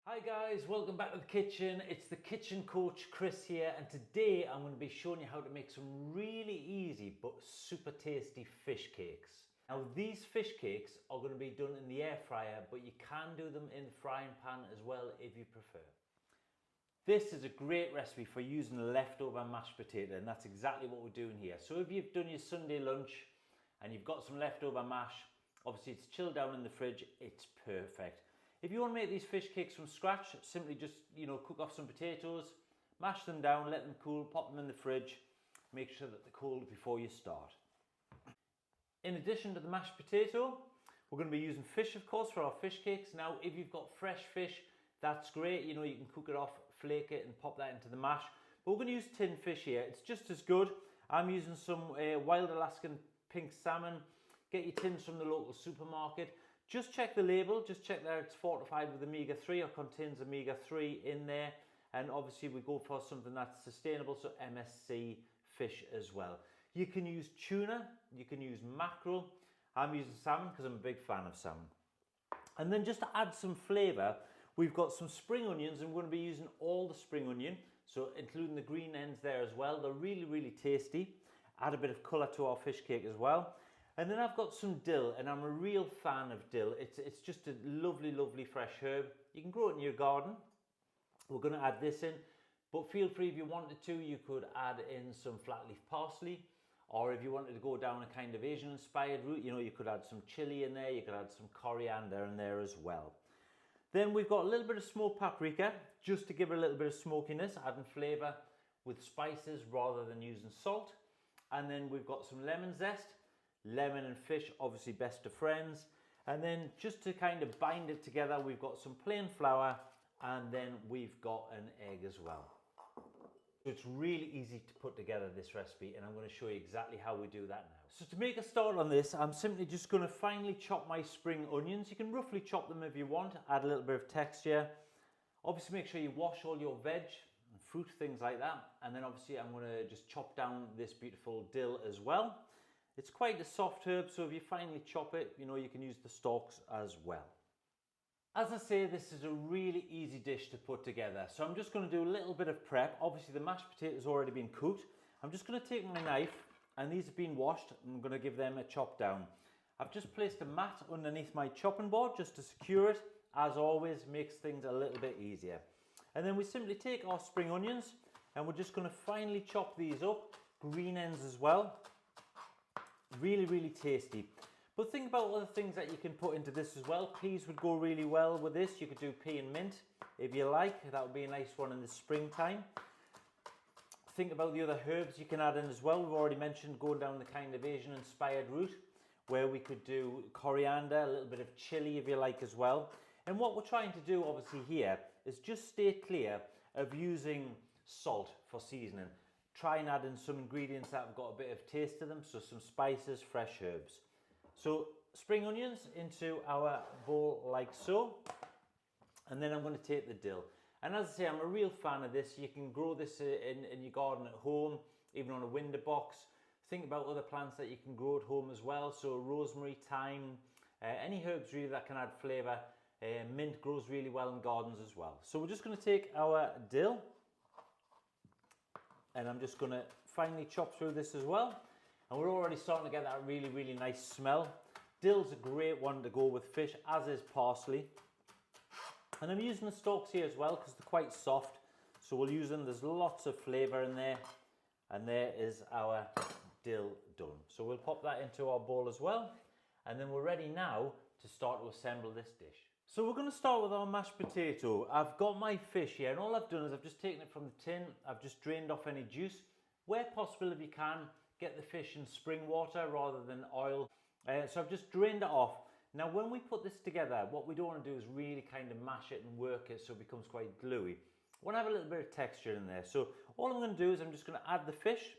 Hi guys, welcome back to the kitchen. It's the kitchen coach Chris here, and today I'm going to be showing you how to make some really easy but super tasty fish cakes. Now these fish cakes are going to be done in the air fryer, but you can do them in the frying pan as well if you prefer. This is a great recipe for using leftover mashed potato, and that's exactly what we're doing here. So if you've done your Sunday lunch and you've got some leftover mash, obviously it's chilled down in the fridge, it's perfect. If you want to make these fish cakes from scratch, simply just, cook off some potatoes, mash them down, let them cool, pop them in the fridge, make sure that they're cold before you start. In addition to the mashed potato, we're going to be using fish, of course, for our fish cakes. Now, if you've got fresh fish, that's great. You can cook it off, flake it, and pop that into the mash. But we're going to use tinned fish here. It's just as good. I'm using some wild Alaskan pink salmon. Get your tins from the local supermarket. Just check the label, just check that it's fortified with omega-3 or contains omega-3 in there. And obviously we go for something that's sustainable, so MSC fish as well. You can use tuna, you can use mackerel. I'm using salmon because I'm a big fan of salmon. And then just to add some flavour, we've got some spring onions, and we're going to be using all the spring onion, so including the green ends there as well. They're really, really tasty. Add a bit of colour to our fish cake as well. And then I've got some dill, and I'm a real fan of dill. It's just a lovely, lovely fresh herb. You can grow it in your garden. We're going to add this in, but feel free, if you wanted to, you could add in some flat leaf parsley, or if you wanted to go down a kind of Asian inspired route, you could add some chili in there, you could add some coriander in there as well. Then we've got a little bit of smoked paprika, just to give it a little bit of smokiness, adding flavour with spices rather than using salt. And then we've got some lemon zest. Lemon and fish, obviously best of friends. And then just to kind of bind it together, we've got some plain flour, and then we've got an egg as well. So it's really easy to put together this recipe, and I'm going to show you exactly how we do that now. So to make a start on this, I'm simply just going to finely chop my spring onions. You can roughly chop them if you want, add a little bit of texture. Obviously make sure you wash all your veg and fruit, things like that. And then obviously I'm going to just chop down this beautiful dill as well. It's quite a soft herb, so if you finely chop it, you can use the stalks as well. As I say, this is a really easy dish to put together. So I'm just going to do a little bit of prep. Obviously the mashed potatoes already been cooked. I'm just going to take my knife, and these have been washed, and I'm going to give them a chop down. I've just placed a mat underneath my chopping board just to secure it. As always, makes things a little bit easier. And then we simply take our spring onions, and we're just going to finely chop these up. Green ends as well. Really, really tasty. But think about other things that you can put into this as well. Peas would go really well with this. You could do pea and mint if you like. That would be a nice one in the springtime. Think about the other herbs you can add in as well. We've already mentioned going down the kind of Asian inspired route, where we could do coriander, a little bit of chili if you like as well. And what we're trying to do obviously here is just stay clear of using salt for seasoning. Try and add in some ingredients that have got a bit of taste to them, so some spices, fresh herbs. So spring onions into our bowl like so, and then I'm going to take the dill. And as I say, I'm a real fan of this. You can grow this in your garden at home, even on a window box. Think about other plants that you can grow at home as well, so rosemary, thyme, any herbs really that can add flavour. Mint grows really well in gardens as well. So we're just going to take our dill, and I'm just going to finely chop through this as well. And we're already starting to get that really, really nice smell. Dill's a great one to go with fish, as is parsley. And I'm using the stalks here as well because they're quite soft. So we'll use them. There's lots of flavour in there. And there is our dill done. So we'll pop that into our bowl as well. And then we're ready now to start to assemble this dish. So we're going to start with our mashed potato. I've got my fish here, and all I've done is I've just taken it from the tin. I've just drained off any juice. Where possible, if you can, get the fish in spring water rather than oil. So I've just drained it off. Now when we put this together, what we don't want to do is really kind of mash it and work it so it becomes quite gluey. I want to have a little bit of texture in there. So all I'm going to do is I'm just going to add the fish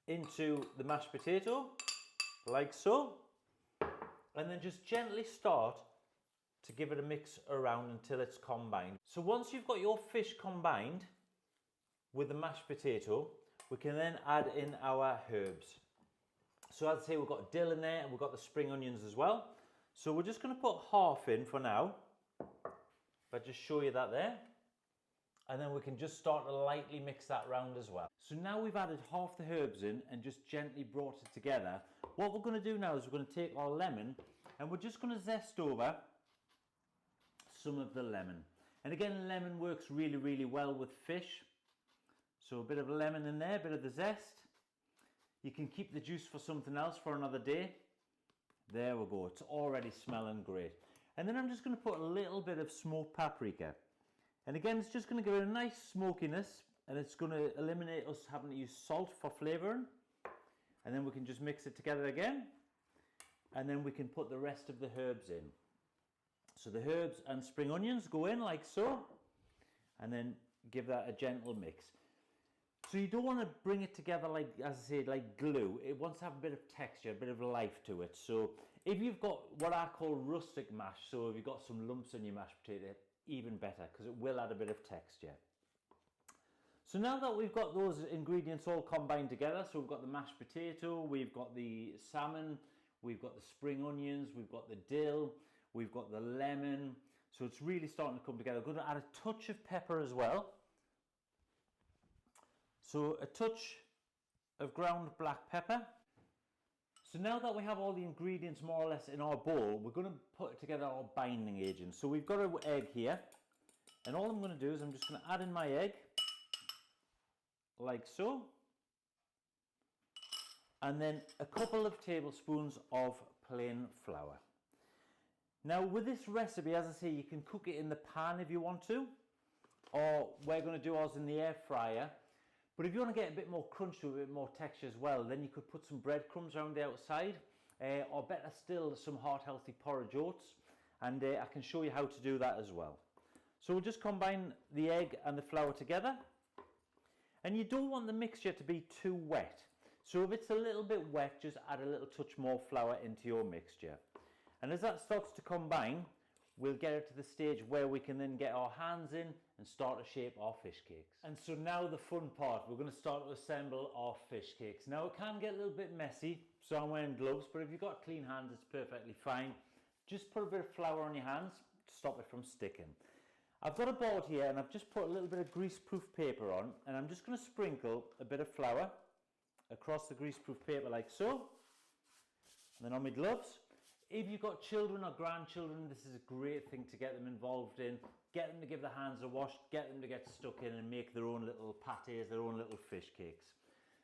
into the mashed potato, like so. And then just gently start to give it a mix around until it's combined. So once you've got your fish combined with the mashed potato, we can then add in our herbs. So as I say, we've got dill in there, and we've got the spring onions as well. So we're just going to put half in for now. if I just show you that there. And then we can just start to lightly mix that around as well. So now we've added half the herbs in and just gently brought it together. What we're going to do now is we're going to take our lemon and we're just going to zest over some of the lemon. And again, lemon works really, really well with fish. So a bit of lemon in there, a bit of the zest. You can keep the juice for something else for another day. There we go, it's already smelling great. And then I'm just going to put a little bit of smoked paprika. And again, it's just going to give it a nice smokiness, and it's going to eliminate us having to use salt for flavouring. And then we can just mix it together again. And then we can put the rest of the herbs in. So the herbs and spring onions go in like so. And then give that a gentle mix. So you don't want to bring it together like, as I say, like glue. It wants to have a bit of texture, a bit of life to it. So if you've got what I call rustic mash, so if you've got some lumps in your mashed potato, even better, because it will add a bit of texture. So now that we've got those ingredients all combined together, so we've got the mashed potato, we've got the salmon, we've got the spring onions, we've got the dill, we've got the lemon, so it's really starting to come together. I'm going to add a touch of pepper as well. So a touch of ground black pepper. So now that we have all the ingredients more or less in our bowl, we're going to put together our binding agent. So we've got an egg here, and all I'm going to do is I'm just going to add in my egg, like so, and then a couple of tablespoons of plain flour. Now with this recipe, as I say, you can cook it in the pan if you want to, or we're going to do ours in the air fryer. But if you want to get a bit more crunch to it, a bit more texture as well, then you could put some breadcrumbs around the outside, or better still, some heart-healthy porridge oats, and I can show you how to do that as well. So we'll just combine the egg and the flour together, and you don't want the mixture to be too wet. So if it's a little bit wet, just add a little touch more flour into your mixture. And as that starts to combine, we'll get it to the stage where we can then get our hands in and start to shape our fish cakes. And so now the fun part, we're going to start to assemble our fish cakes. Now it can get a little bit messy, so I'm wearing gloves, but if you've got clean hands, it's perfectly fine. Just put a bit of flour on your hands to stop it from sticking. I've got a board here and I've just put a little bit of greaseproof paper on, and I'm just going to sprinkle a bit of flour across the greaseproof paper like so, and then on my gloves. If you've got children or grandchildren, this is a great thing to get them involved in. Get them to give their hands a wash, get them to get stuck in and make their own little pâtés, their own little fish cakes.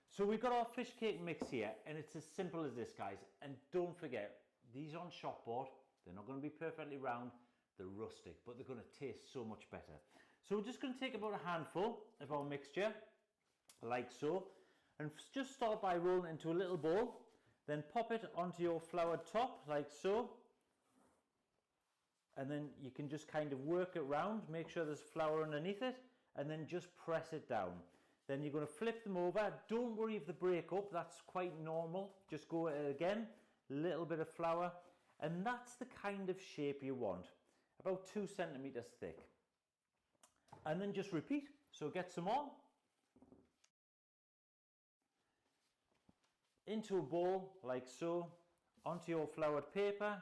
So we've got our fish cake mix here, and it's as simple as this, guys. And don't forget, these are on shop board. They're not going to be perfectly round, they're rustic, but they're going to taste so much better. So we're just going to take about a handful of our mixture, like so, and just start by rolling into a little bowl. Then pop it onto your floured top, like so. And then you can just kind of work it round, make sure there's flour underneath it, and then just press it down. Then you're going to flip them over. Don't worry if they break up, that's quite normal. Just go again, a little bit of flour, and that's the kind of shape you want. About 2 centimeters thick. And then just repeat. So get some more. Into a bowl, like so, onto your floured paper.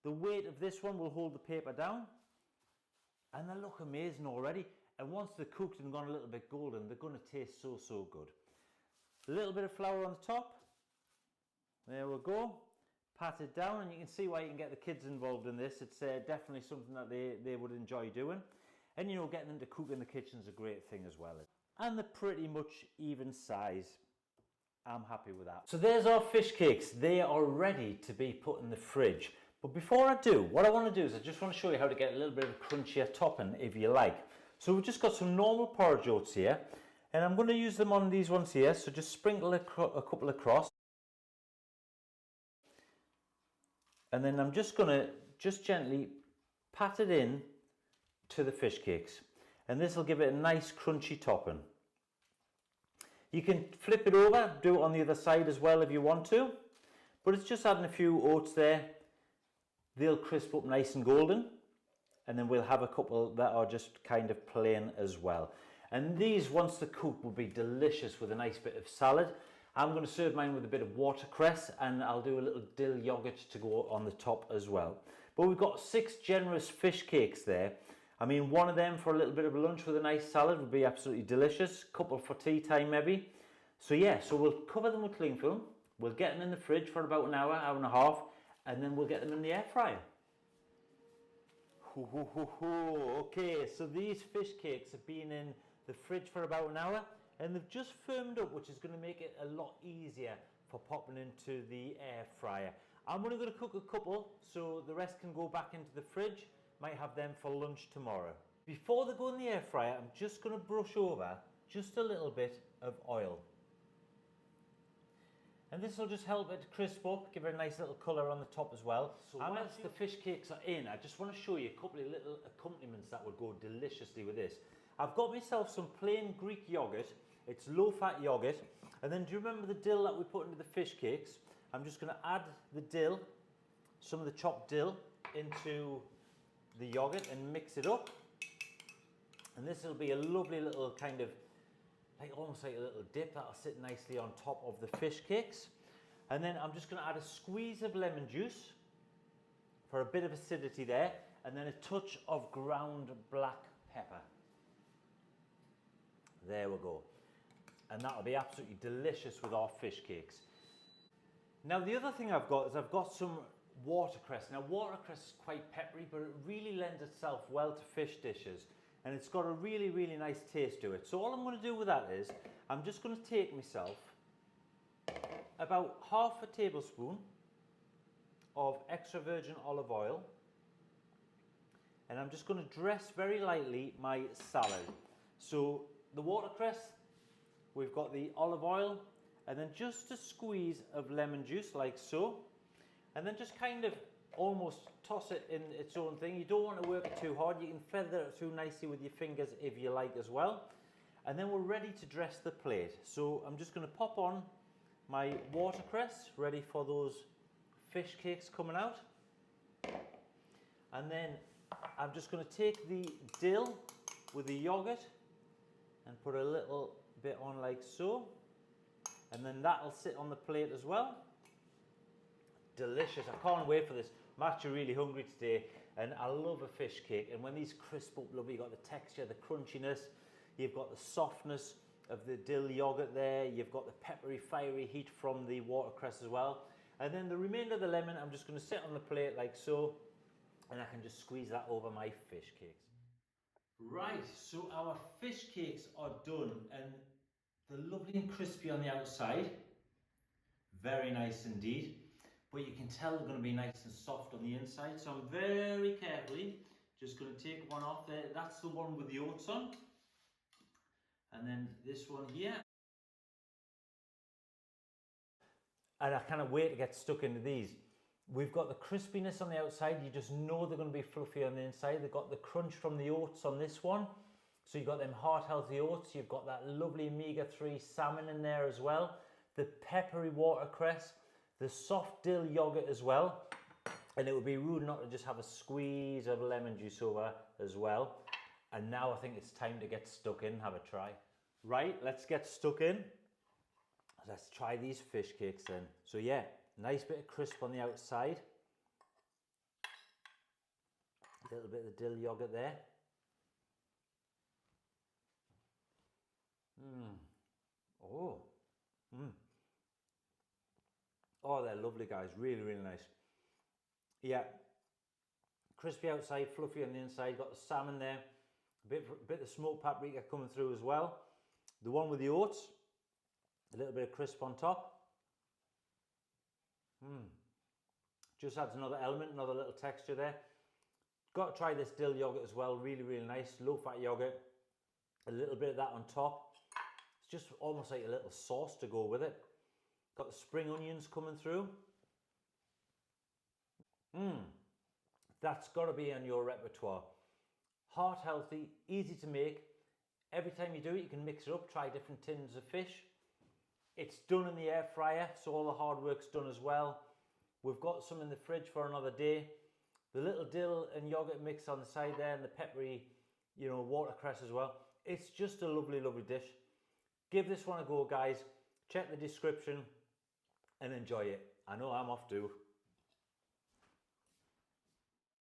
The weight of this one will hold the paper down, and they look amazing already. And once they're cooked and gone a little bit golden, they're going to taste so, so good. A little bit of flour on the top. There we go. Pat it down, and you can see why you can get the kids involved in this. It's definitely something that they would enjoy doing. And you know, getting them to cook in the kitchen is a great thing as well. And they're pretty much even size. I'm happy with that. So there's our fish cakes. They are ready to be put in the fridge. But before I do, what I want to do is I just want to show you how to get a little bit of crunchier topping if you like. So we've just got some normal porridge oats here, and I'm going to use them on these ones here. So just sprinkle a couple across. And then I'm just going to gently pat it in to the fish cakes. And this will give it a nice crunchy topping. You can flip it over, do it on the other side as well if you want to. But it's just adding a few oats there. They'll crisp up nice and golden. And then we'll have a couple that are just kind of plain as well. And these, once they're cooked, will be delicious with a nice bit of salad. I'm going to serve mine with a bit of watercress, and I'll do a little dill yogurt to go on the top as well. But we've got 6 generous fish cakes there. I mean, one of them for a little bit of a lunch with a nice salad would be absolutely delicious. Couple for tea time maybe. So yeah, so we'll cover them with cling film. We'll get them in the fridge for about an hour, hour and a half, and then we'll get them in the air fryer. Okay, so these fish cakes have been in the fridge for about an hour, and they've just firmed up, which is going to make it a lot easier for popping into the air fryer. I'm only going to cook a couple, so the rest can go back into the fridge. Might have them for lunch tomorrow. Before they go in the air fryer, I'm just going to brush over just a little bit of oil. And this will just help it crisp up, give it a nice little colour on the top as well. So whilst the fish cakes are in, I just want to show you a couple of little accompaniments that would go deliciously with this. I've got myself some plain Greek yoghurt. It's low-fat yoghurt. And then do you remember the dill that we put into the fish cakes? I'm just going to add the dill, some of the chopped dill, into the yoghurt and mix it up. And this will be a lovely little kind of, almost like a little dip that'll sit nicely on top of the fish cakes. And then I'm just going to add a squeeze of lemon juice for a bit of acidity there, and then a touch of ground black pepper. There we go. And that'll be absolutely delicious with our fish cakes. Now the other thing I've got is I've got some watercress. Now watercress is quite peppery, but it really lends itself well to fish dishes. And it's got a really, really nice taste to it. So all I'm going to do with that is, I'm just going to take myself about half a tablespoon of extra virgin olive oil. And I'm just going to dress very lightly my salad. So the watercress, we've got the olive oil, and then just a squeeze of lemon juice like so. And then just kind of almost toss it in its own thing. You don't want to work it too hard. You can feather it through nicely with your fingers if you like as well. And then we're ready to dress the plate. So I'm just going to pop on my watercress, ready for those fish cakes coming out. And then I'm just going to take the dill with the yogurt and put a little bit on like so. And then that'll sit on the plate as well. Delicious. I can't wait for this. I'm actually really hungry today, and I love a fish cake. And when these crisp up lovely, you've got the texture, the crunchiness, you've got the softness of the dill yogurt there, you've got the peppery, fiery heat from the watercress as well. And then the remainder of the lemon, I'm just going to sit on the plate like so, and I can just squeeze that over my fish cakes. Right, so our fish cakes are done, and they're lovely and crispy on the outside. Very nice indeed. But you can tell they're going to be nice and soft on the inside. So I'm very carefully just going to take one off there. That's the one with the oats on. And then this one here. And I cannot wait to get stuck into these. We've got the crispiness on the outside. You just know they're going to be fluffy on the inside. They've got the crunch from the oats on this one. So you've got them heart healthy oats. You've got that lovely omega-3 salmon in there as well. The peppery watercress. The soft dill yogurt as well, and it would be rude not to just have a squeeze of lemon juice over as well. And now I think it's time to get stuck in, have a try. Right, let's get stuck in. Let's try these fish cakes then. So yeah, nice bit of crisp on the outside. A little bit of the dill yogurt there. Oh. Oh, they're lovely, guys. Really, really nice. Yeah. Crispy outside, fluffy on the inside. Got the salmon there. A bit of smoked paprika coming through as well. The one with the oats. A little bit of crisp on top. Just adds another element, another little texture there. Got to try this dill yogurt as well. Really, really nice. Low-fat yogurt. A little bit of that on top. It's just almost like a little sauce to go with it. Got the spring onions coming through. That's got to be on your repertoire. Heart healthy, easy to make. Every time you do it, you can mix it up, try different tins of fish. It's done in the air fryer, so all the hard work's done as well. We've got some in the fridge for another day. The little dill and yogurt mix on the side there, and the peppery, watercress as well. It's just a lovely, lovely dish. Give this one a go, guys. Check the description and enjoy it. I know I'm off to.